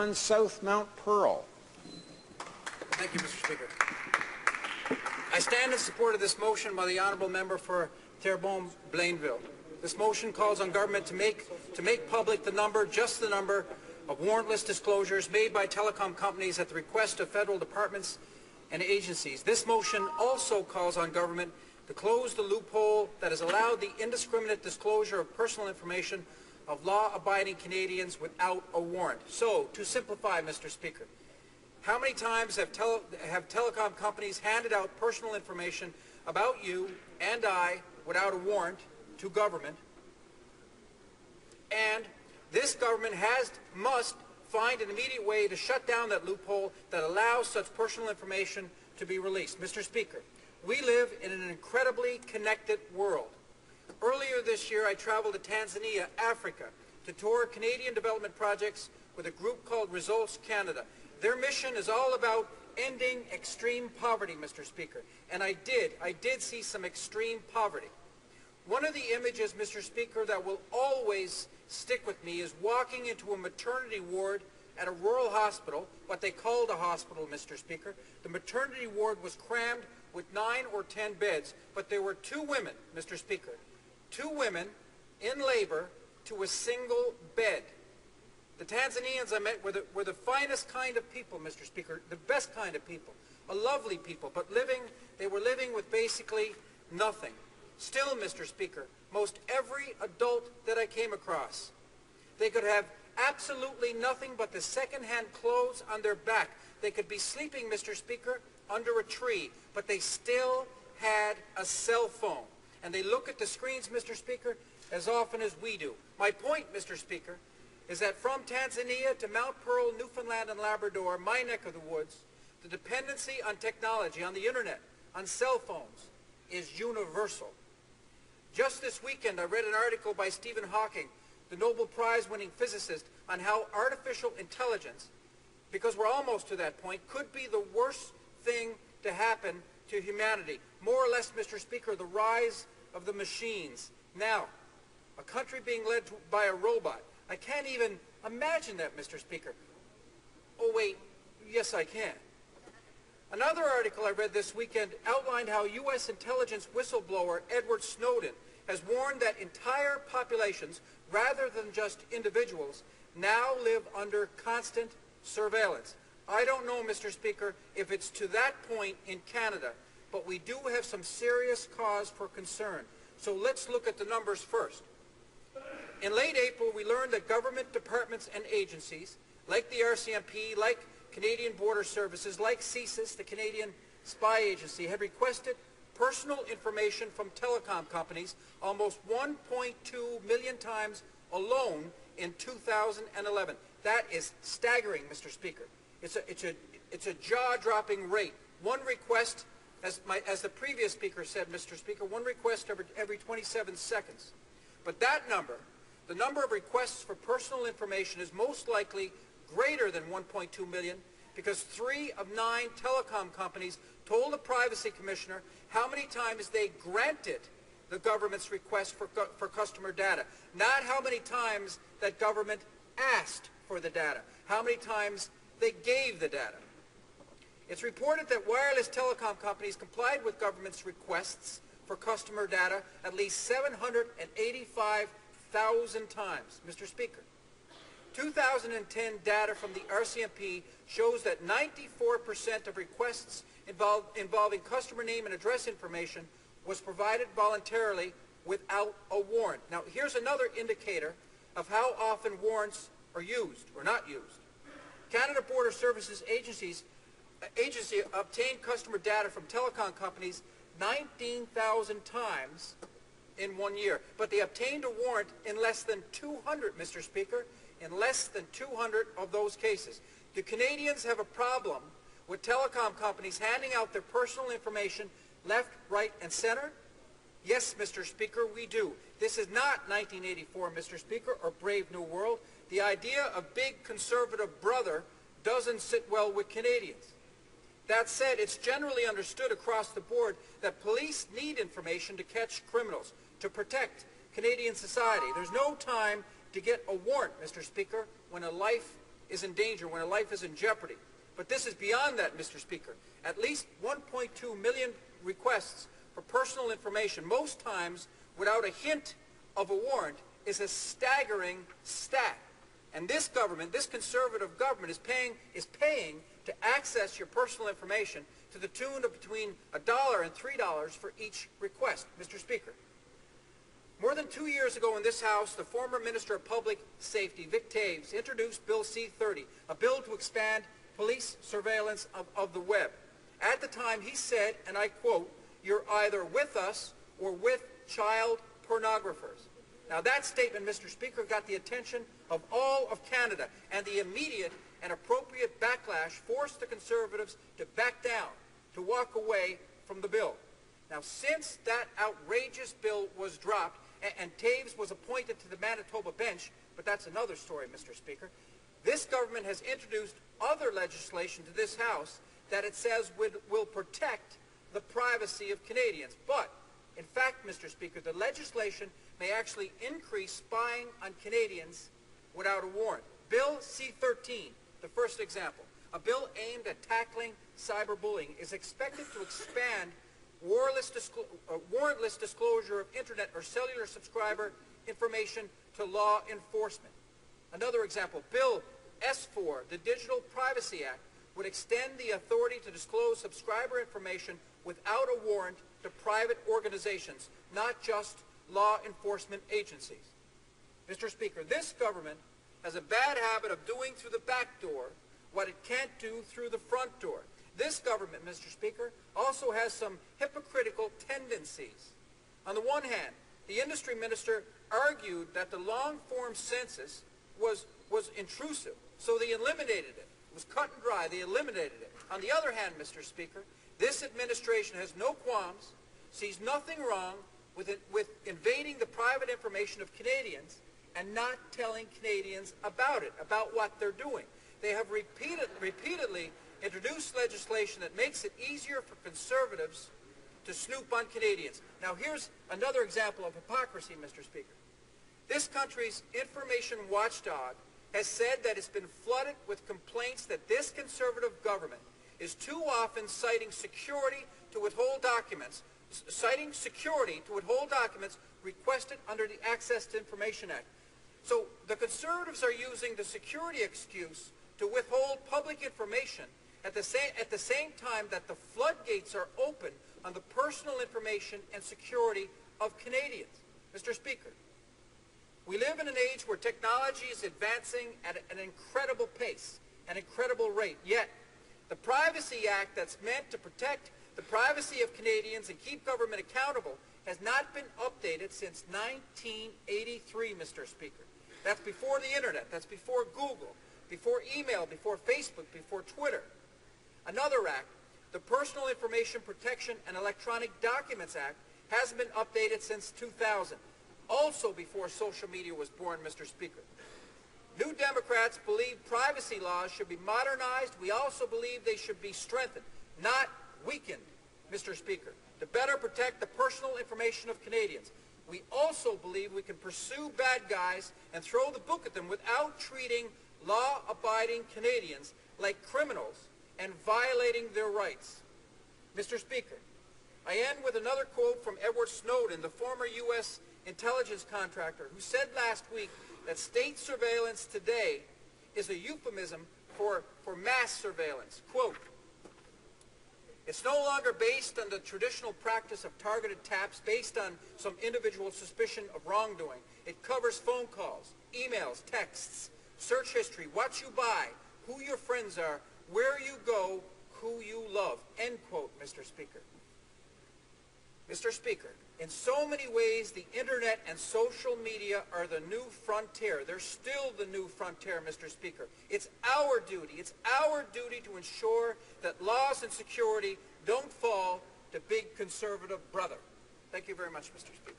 On South Mount Pearl. Thank you, Mr. Speaker. I stand in support of this motion by the honourable member for Terrebonne-Blainville. This motion calls on government to make public the number of warrantless disclosures made by telecom companies at the request of federal departments and agencies. This motion also calls on government to close the loophole that has allowed the indiscriminate disclosure of personal information of law-abiding Canadians without a warrant. So, to simplify, Mr. Speaker, how many times have telecom companies handed out personal information about you and I without a warrant to government? And this government must find an immediate way to shut down that loophole that allows such personal information to be released. Mr. Speaker, we live in an incredibly connected world. Earlier this year, I traveled to Tanzania, Africa, to tour Canadian development projects with a group called Results Canada. Their mission is all about ending extreme poverty, Mr. Speaker. And I did see some extreme poverty. One of the images, Mr. Speaker, that will always stick with me is walking into a maternity ward at a rural hospital, what they called a hospital, Mr. Speaker. The maternity ward was crammed with 9 or 10 beds, but there were 2 women, Mr. Speaker. 2 women in labor to a single bed. The Tanzanians I met were the finest kind of people, Mr. Speaker, the best kind of people, a lovely people, but they were living with basically nothing. Still, Mr. Speaker, most every adult that I came across, they could have absolutely nothing but the second-hand clothes on their back. They could be sleeping, Mr. Speaker, under a tree, but they still had a cell phone. And they look at the screens, Mr. Speaker, as often as we do. My point, Mr. Speaker, is that from Tanzania to Mount Pearl, Newfoundland and Labrador, my neck of the woods, the dependency on technology, on the internet, on cell phones, is universal. Just this weekend, I read an article by Stephen Hawking, the Nobel Prize-winning physicist, on how artificial intelligence, because we're almost to that point, could be the worst thing to happen to humanity. More or less, Mr. Speaker, the rise of the machines. Now, a country being led by a robot. I can't even imagine that, Mr. Speaker. Oh, wait, yes, I can. Another article I read this weekend outlined how U.S. intelligence whistleblower Edward Snowden has warned that entire populations, rather than just individuals, now live under constant surveillance. I don't know, Mr. Speaker, if it's to that point in Canada, but we do have some serious cause for concern. So let's look at the numbers first. In late April, we learned that government departments and agencies, like the RCMP, like Canadian Border Services, like CSIS, the Canadian Spy Agency, had requested personal information from telecom companies almost 1.2 million times alone in 2011. That is staggering, Mr. Speaker. It's a jaw-dropping rate. One request, as the previous speaker said, Mr. Speaker, one request every 27 seconds. But that number, the number of requests for personal information, is most likely greater than 1.2 million because 3 of 9 telecom companies told the Privacy Commissioner how many times they granted the government's request for customer data, not how many times that government asked for the data, how many times they gave the data. It's reported that wireless telecom companies complied with government's requests for customer data at least 785,000 times. Mr. Speaker, 2010 data from the RCMP shows that 94% of requests involving customer name and address information was provided voluntarily without a warrant. Now, here's another indicator of how often warrants are used or not used. Canada Border Services agency obtained customer data from telecom companies 19,000 times in 1 year. But they obtained a warrant in less than 200, Mr. Speaker, in less than 200 of those cases. Do Canadians have a problem with telecom companies handing out their personal information left, right, and center? Yes, Mr. Speaker, we do. This is not 1984, Mr. Speaker, or Brave New World. The idea of big conservative brother doesn't sit well with Canadians. That said, it's generally understood across the board that police need information to catch criminals, to protect Canadian society. There's no time to get a warrant, Mr. Speaker, when a life is in danger, when a life is in jeopardy. But this is beyond that, Mr. Speaker. At least 1.2 million requests for personal information, most times without a hint of a warrant, is a staggering stat. And this government, this conservative government, is paying to access your personal information to the tune of between $1 and $3 for each request. Mr. Speaker, more than 2 years ago in this House, the former Minister of Public Safety, Vic Taves, introduced Bill C-30, a bill to expand police surveillance of the web. At the time, he said, and I quote, "You're either with us or with child pornographers." Now that statement, Mr. Speaker, got the attention of all of Canada, and the immediate and appropriate backlash forced the Conservatives to back down, to walk away from the bill. Now, since that outrageous bill was dropped, and Taves was appointed to the Manitoba bench, but that's another story, Mr. Speaker, this government has introduced other legislation to this House that it says will protect the privacy of Canadians. But, in fact, Mr. Speaker, the legislation may actually increase spying on Canadians without a warrant. Bill C-13, the first example, a bill aimed at tackling cyberbullying, is expected to expand warrantless disclosure of Internet or cellular subscriber information to law enforcement. Another example, Bill S-4, the Digital Privacy Act, would extend the authority to disclose subscriber information without a warrant to private organizations, not just law enforcement agencies. Mr. Speaker, this government has a bad habit of doing through the back door what it can't do through the front door. This government, Mr. Speaker, also has some hypocritical tendencies. On the one hand, the industry minister argued that the long-form census was intrusive, so they eliminated it. It was cut and dry. They eliminated it. On the other hand, Mr. Speaker, this administration has no qualms, sees nothing wrong with invading the private information of Canadians and not telling Canadians about it, about what they're doing. They have repeatedly introduced legislation that makes it easier for Conservatives to snoop on Canadians. Now, here's another example of hypocrisy, Mr. Speaker. This country's information watchdog has said that it's been flooded with complaints that this Conservative government is too often citing security to withhold documents, requested under the Access to Information Act. So the Conservatives are using the security excuse to withhold public information at the same time that the floodgates are open on the personal information and security of Canadians. Mr. Speaker, we live in an age where technology is advancing at an incredible pace, an incredible rate. Yet, the Privacy Act that's meant to protect the privacy of Canadians and keep government accountable has not been updated since 1983, Mr. Speaker. That's before the Internet. That's before Google, before email, before Facebook, before Twitter. Another act, the Personal Information Protection and Electronic Documents Act, hasn't been updated since 2000, also before social media was born, Mr. Speaker. New Democrats believe privacy laws should be modernized. We also believe they should be strengthened, not weakened, Mr. Speaker, to better protect the personal information of Canadians. We also believe we can pursue bad guys and throw the book at them without treating law-abiding Canadians like criminals and violating their rights. Mr. Speaker, I end with another quote from Edward Snowden, the former U.S. intelligence contractor, who said last week that state surveillance today is a euphemism for mass surveillance. Quote, "It's no longer based on the traditional practice of targeted taps based on some individual suspicion of wrongdoing. It covers phone calls, emails, texts, search history, what you buy, who your friends are, where you go, who you love." End quote, Mr. Speaker. Mr. Speaker, in so many ways, the Internet and social media are the new frontier. They're still the new frontier, Mr. Speaker. It's our duty to ensure that laws and security don't fall to big conservative brother. Thank you very much, Mr. Speaker.